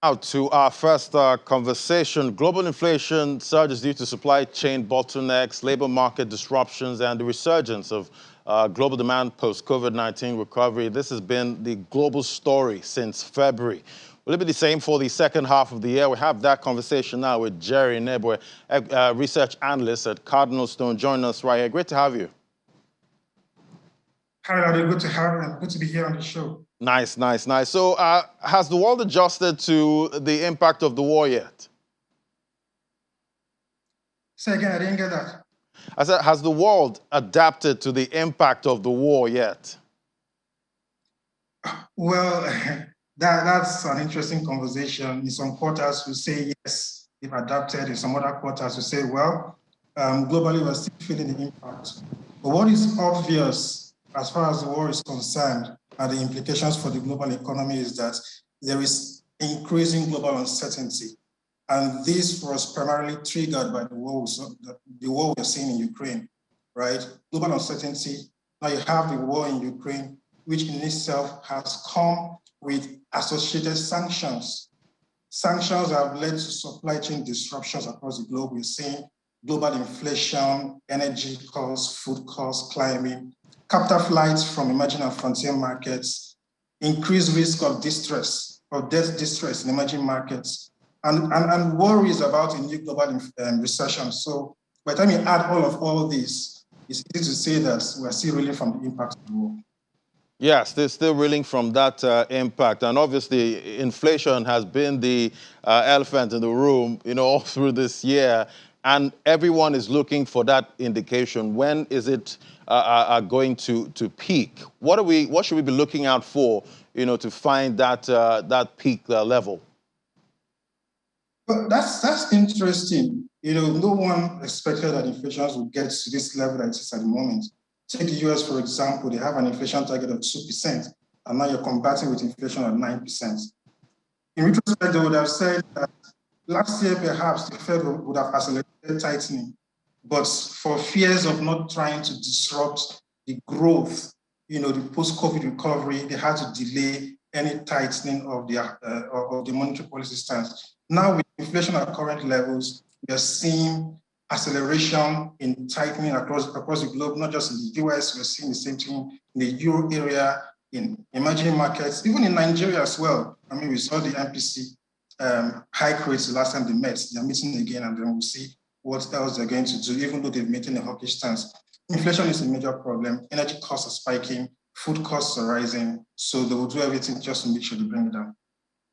Now to our first conversation. Global inflation surges due to supply chain bottlenecks, labor market disruptions, and the resurgence of global demand post-COVID-19 recovery. This has been the global story since February. Will it be the same for the second half of the year? We have that conversation now with Jerry Nnebue, research analyst at CardinalStone, joining us right here. Great to have you. Hi, Larry. Good to have you and good to be here on the show. Nice. So has the world adjusted to the impact of the war yet? Say again, I didn't get that. I said, has the world adapted to the impact of the war yet? Well, that's an interesting conversation. In some quarters, we say yes, they've adapted. In some other quarters, we say, well, globally, we're still feeling the impact. But what is obvious as far as the war is concerned and the implications for the global economy is that there is increasing global uncertainty. And this was primarily triggered by the war we're seeing in Ukraine, right? Global uncertainty. Now you have the war in Ukraine, which in itself has come with associated sanctions. Sanctions have led to supply chain disruptions across the globe. We're seeing global inflation, energy costs, food costs climbing, capital flights from emerging and frontier markets, increased risk of distress, of debt distress in emerging markets, and worries about a new global recession. So by the time you add all this, it's easy to say that we're still reeling from the impact of the war. Yes, they're still reeling from that impact. And obviously, inflation has been the elephant in the room, all through this year. And everyone is looking for that indication. When is it going to peak? What should we be looking out for, to find that peak level? Well, that's interesting. No one expected that inflation would get to this level that it is at the moment. Take the US, for example, they have an inflation target of 2%, and now you're combating with inflation at 9%. In retrospect, they would have said that last year, perhaps the Fed would have accelerated tightening, but for fears of not trying to disrupt the growth, the post-COVID recovery, they had to delay any tightening of the monetary policy stance. Now, with inflation at current levels, we are seeing acceleration in tightening across the globe, not just in the US. We're seeing the same thing in the Euro area, in emerging markets, even in Nigeria as well. I mean, we saw the MPC hike rates the last time they met. They're meeting again, and then we'll see what else they're going to do, even though they've maintained a hawkish stance. Inflation is a major problem. Energy costs are spiking, food costs are rising, so they will do everything just to make sure they bring it down.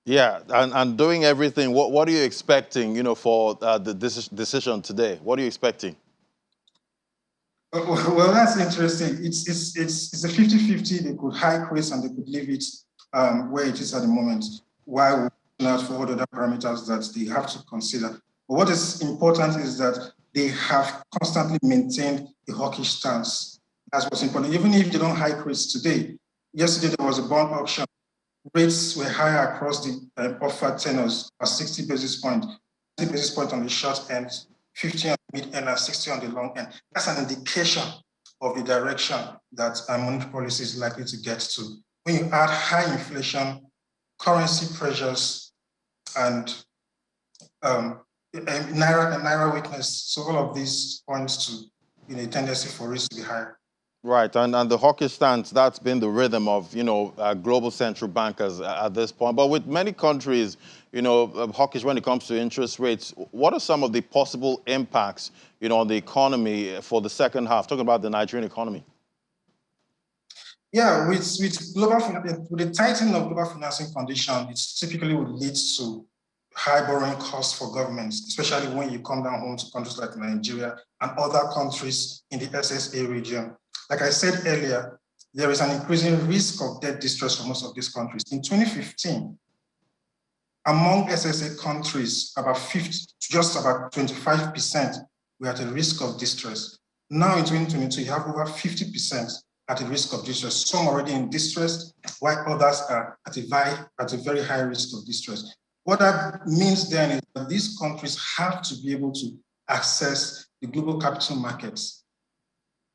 Yeah, and doing everything, what are you expecting, for the decision today? What are you expecting? Well, that's interesting. It's a 50-50. They could hike rates and they could leave it where it is at the moment, while we're looking out for other parameters that they have to consider. But what is important is that they have constantly maintained a hawkish stance. That's what's important. Even if they don't hike rates today, yesterday there was a bond auction. Rates were higher across the offered tenors at 60 basis points, 60 basis points on the short end, 50 on the mid end, and 60 on the long end. That's an indication of the direction that monetary policy is likely to get to. When you add high inflation, currency pressures, and naira weakness, so all of these points to a tendency for risk to be higher. Right, and the hawkish stance, that's been the rhythm of, global central bankers at this point. But with many countries, hawkish when it comes to interest rates, what are some of the possible impacts, on the economy for the second half? Talking about the Nigerian economy. Yeah, with the tightening of global financing conditions, it typically would lead to high borrowing costs for governments, especially when you come down home to countries like Nigeria and other countries in the SSA region. Like I said earlier, there is an increasing risk of debt distress for most of these countries. In 2015, among SSA countries, just about 25% were at a risk of distress. Now in 2022, you have over 50% at a risk of distress. Some already in distress, while others are at a very high risk of distress. What that means then is that these countries have to be able to access the global capital markets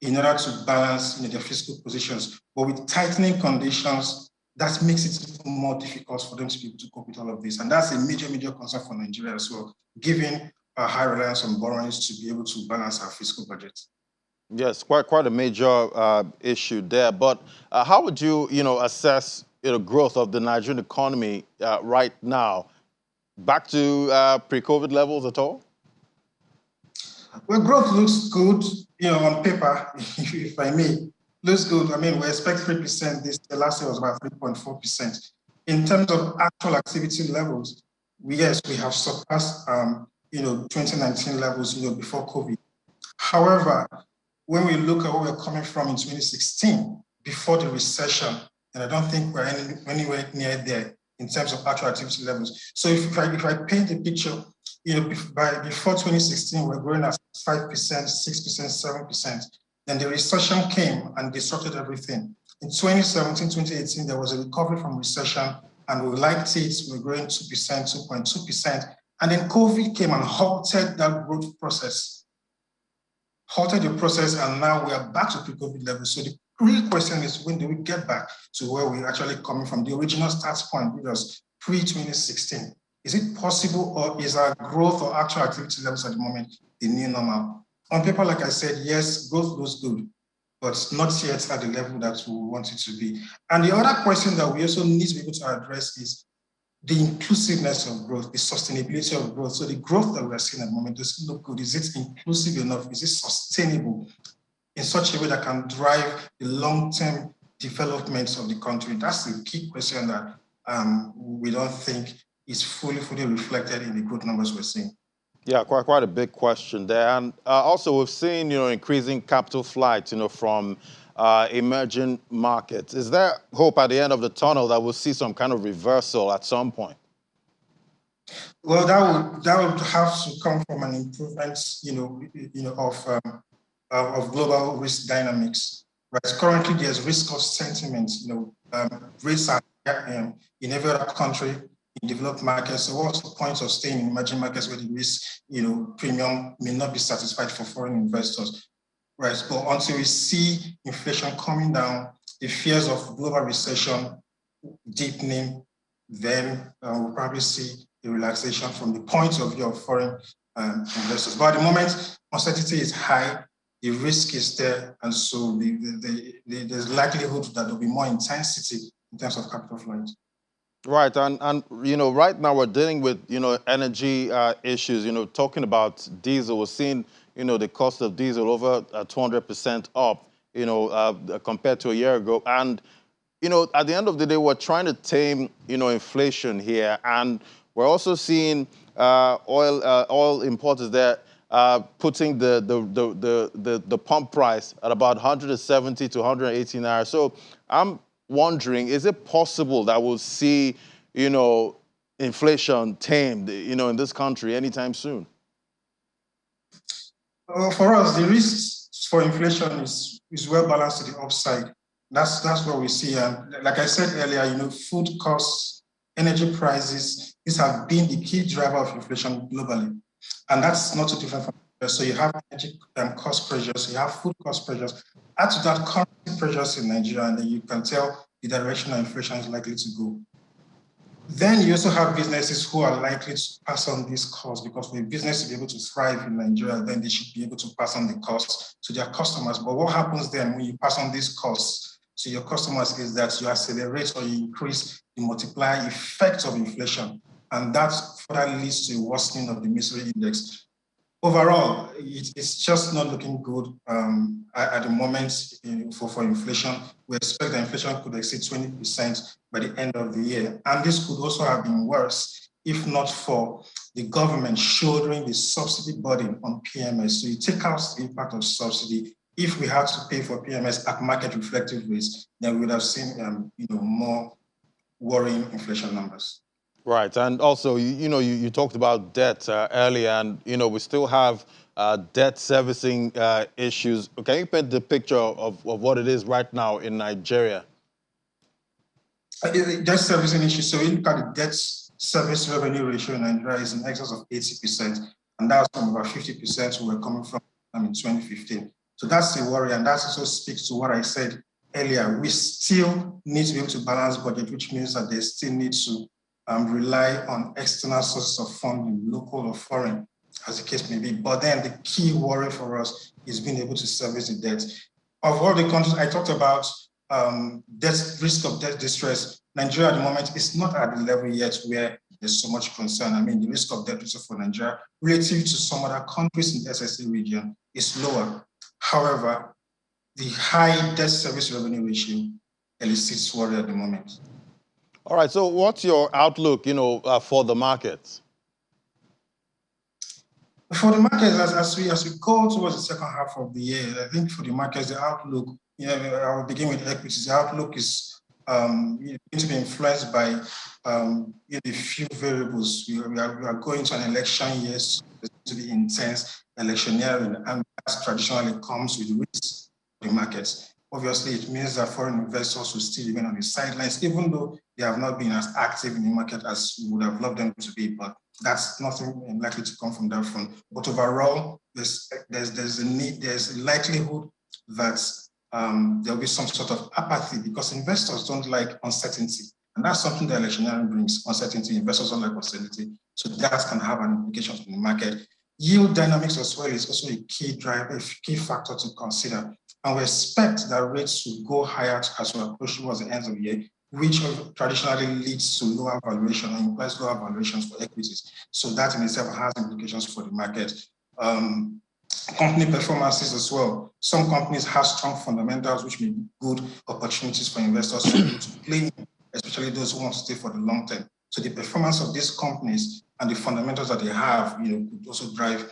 in order to balance their fiscal positions. But with tightening conditions, that makes it more difficult for them to be able to cope with all of this. And that's a major, major concern for Nigeria as well, given a high reliance on borrowings to be able to balance our fiscal budget. Yes, quite a major issue there. But how would you, assess growth of the Nigerian economy right now? Back to pre-COVID levels at all? Well, growth looks good, on paper, if I may. Looks good. I mean, we expect 3%. Last year was about 3.4%. In terms of actual activity levels, yes, we have surpassed, 2019 levels, before COVID. However, when we look at where we're coming from in 2016, before the recession, and I don't think we're anywhere near there in terms of actual activity levels. So if I paint the picture, before 2016, we're growing at 5%, 6%, 7%. Then the recession came and disrupted everything. In 2017, 2018, there was a recovery from recession, and we liked it. We were growing 2%, 2.2%. And then COVID came and halted that growth process. Halted the process, and now we are back to pre-COVID levels. So the real question is, when do we get back to where we're actually coming from? The original start point, which was pre-2016. Is it possible, or is our growth or actual activity levels at the moment the new normal? On paper, like I said, yes, growth looks good, but not yet at the level that we want it to be. And the other question that we also need to be able to address is the inclusiveness of growth, the sustainability of growth. So the growth that we are seeing at the moment, does it look good? Is it inclusive enough? Is it sustainable in such a way that can drive the long-term development of the country? That's the key question that we don't think is fully reflected in the growth numbers we're seeing. Yeah, quite a big question there. And also we've seen, increasing capital flight, from emerging markets. Is there hope at the end of the tunnel that we'll see some kind of reversal at some point? Well, that would have to come from an improvement, of global risk dynamics. Right. Currently, there's risk-off sentiment. Rates are in every other country in developed markets. So what's the point of staying in emerging markets where the risk, premium may not be satisfied for foreign investors? Right. But until we see inflation coming down, the fears of global recession deepening, then we'll probably see a relaxation from the point of view of foreign investors. But at the moment, uncertainty is high, the risk is there, and so there's likelihood that there'll be more intensity in terms of capital flight. Right, and right now we're dealing with energy issues. Talking about diesel, we're seeing the cost of diesel over 200% up, compared to a year ago. And at the end of the day, we're trying to tame inflation here, and we're also seeing oil importers there putting the pump price at about 170 to 180 naira. So I'm wondering, is it possible that we'll see, inflation tamed, in this country anytime soon? For us, the risks for inflation is well balanced to the upside. That's what we see. And like I said earlier, food costs, energy prices, these have been the key driver of inflation globally. And that's not too different from so you have energy cost pressures, you have food cost pressures. Add to that currency pressures in Nigeria, and then you can tell the direction of inflation is likely to go. Then you also have businesses who are likely to pass on these costs, because for a business to be able to thrive in Nigeria, then they should be able to pass on the costs to their customers. But what happens then when you pass on these costs to your customers is that you accelerate or you increase the multiplier effect of inflation. And that further leads to a worsening of the misery index. Overall, it's just not looking good at the moment for inflation. We expect that inflation could exceed 20% by the end of the year. And this could also have been worse if not for the government shouldering the subsidy burden on PMS. So you take out the impact of subsidy. If we had to pay for PMS at market reflective rates, then we would have seen more worrying inflation numbers. Right, and also, you talked about debt earlier, and, we still have debt servicing issues. Can you paint the picture of what it is right now in Nigeria? Debt servicing issues, so you look at the debt service revenue ratio in Nigeria is in excess of 80%, and that's from about 50% we were coming from in 2015. So that's a worry, and that also speaks to what I said earlier, we still need to be able to balance budget, which means that they still need to rely on external sources of funding, local or foreign, as the case may be. But then the key worry for us is being able to service the debt. Of all the countries I talked about, risk of debt distress, Nigeria at the moment is not at the level yet where there's so much concern. I mean, the risk of debt distress for Nigeria relative to some other countries in the SSA region is lower. However, the high debt service revenue ratio elicits worry at the moment. All right, so what's your outlook, for the markets? For the markets, as we go towards the second half of the year, I think for the markets, the outlook, I will begin with equities. The outlook is going to be influenced by a few variables. We are going to an election year, so there's going to be intense electioneering, and that traditionally comes with risks for the markets. Obviously, it means that foreign investors will still remain on the sidelines, even though they have not been as active in the market as we would have loved them to be. But that's nothing likely to come from that front. But overall, there's a likelihood that there'll be some sort of apathy because investors don't like uncertainty. And that's something that electioneering brings, uncertainty. Investors don't like uncertainty. So that can have an implication on the market. Yield dynamics as well is also a key driver, a key factor to consider. And we expect that rates will go higher as we approach towards the end of the year, which traditionally leads to lower valuation and implies lower valuations for equities. So that in itself has implications for the market. Company performances as well. Some companies have strong fundamentals, which may be good opportunities for investors to play in, especially those who want to stay for the long term. So the performance of these companies and the fundamentals that they have, could also drive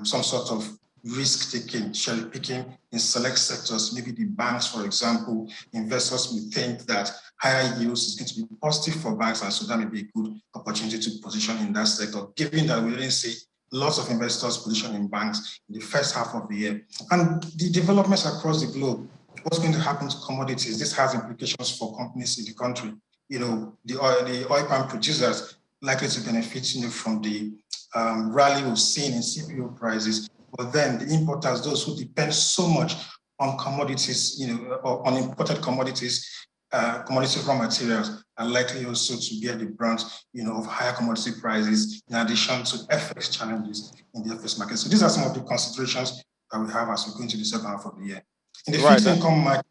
some sort of risk-taking, cherry picking in select sectors. Maybe the banks, for example, investors may think that higher yields is going to be positive for banks, and so that may be a good opportunity to position in that sector, given that we didn't see lots of investors position in banks in the first half of the year. And the developments across the globe, what's going to happen to commodities? This has implications for companies in the country. The oil palm producers likely to benefit from the rally we've seen in CPO prices. But then the importers, those who depend so much on commodities, or on imported commodities, commodity raw materials, are likely also to bear the brunt, of higher commodity prices, in addition to FX challenges in the FX market. So these are some of the considerations that we have as we go into the second half of the year. In the fixed income market.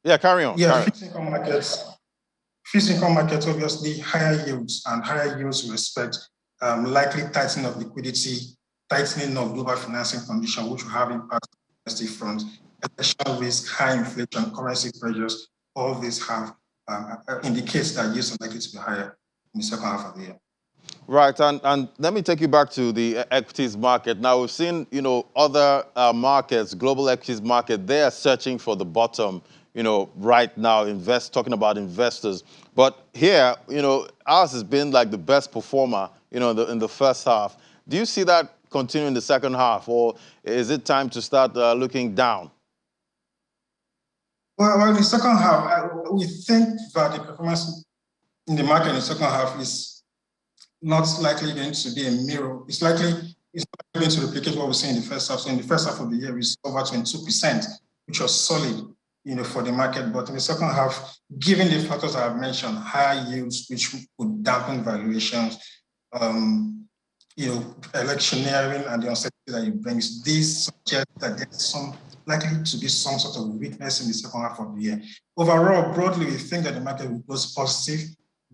Yeah, carry on. Yeah, fixed income markets, obviously, higher yields we expect likely tightening of liquidity, tightening of global financing conditions, which will have impact on the domestic front, election risk, high inflation, currency pressures. All these have indicates that yields are likely to be higher in the second half of the year. Right, and let me take you back to the equities market. Now, we've seen, other markets, global equities market, they are searching for the bottom, right now, talking about investors. But here, ours has been like the best performer, in the first half. Do you see that continue in the second half, or is it time to start looking down? Well, in the second half, we think that the performance in the market in the second half is not likely going to be a mirror. It's not going to replicate what we see in the first half. So in the first half of the year, we saw over 22%, which was solid, for the market. But in the second half, given the factors I have mentioned, higher yields, which would dampen valuations, electioneering and the uncertainty that it brings, these suggest that there's likely to be some sort of weakness in the second half of the year. Overall, broadly, we think that the market will close positive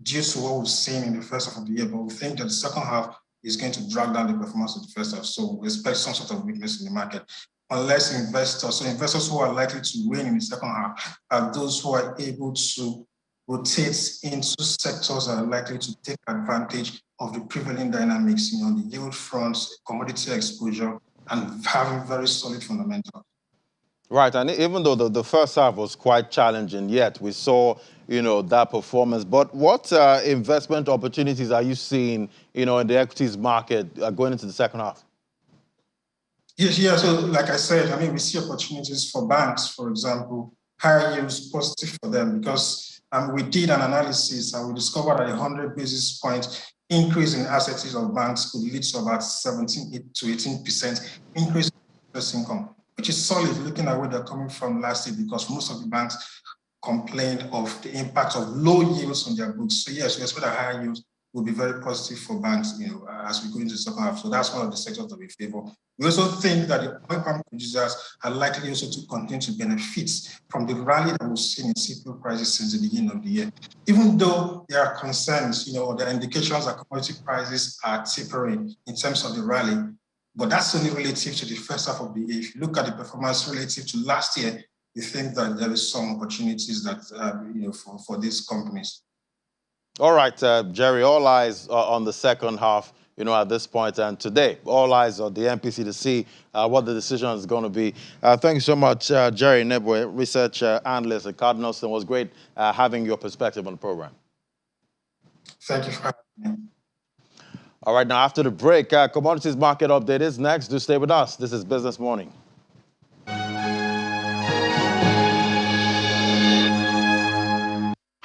due to what we've seen in the first half of the year, but we think that the second half is going to drag down the performance of the first half. So we expect some sort of weakness in the market, unless investors who are likely to win in the second half are those who are able to rotate into sectors that are likely to take advantage of the prevailing dynamics, on the yield front, commodity exposure, and having very solid fundamentals. Right, and even though the first half was quite challenging, yet we saw, that performance. But what investment opportunities are you seeing, in the equities market going into the second half? Yeah. So like I said, we see opportunities for banks, for example, higher yields positive for them because we did an analysis and we discovered that a 100 basis point increase in assets of banks could lead to about 17 to 18% increase in interest income. which is solid looking at where they're coming from last year, because most of the banks complained of the impact of low yields on their books. So yes, we expect that higher yields will be very positive for banks, as we go into the second half. So that's one of the sectors that we favor. We also think that the oil palm producers are likely also to continue to benefit from the rally that we've seen in CPO prices since the beginning of the year. Even though there are concerns, there are indications that commodity prices are tapering in terms of the rally, but that's only relative to the first half of the year. If you look at the performance relative to last year, we think that there is some opportunities that for these companies. All right, Jerry, all eyes are on the second half, at this point. And today, all eyes on the MPC to see what the decision is going to be. Thank you so much, Jerry Nnebue, research analyst at CardinalStone. It was great having your perspective on the program. Thank you for having me. All right, now after the break, commodities market update is next. Do stay with us. This is Business Morning.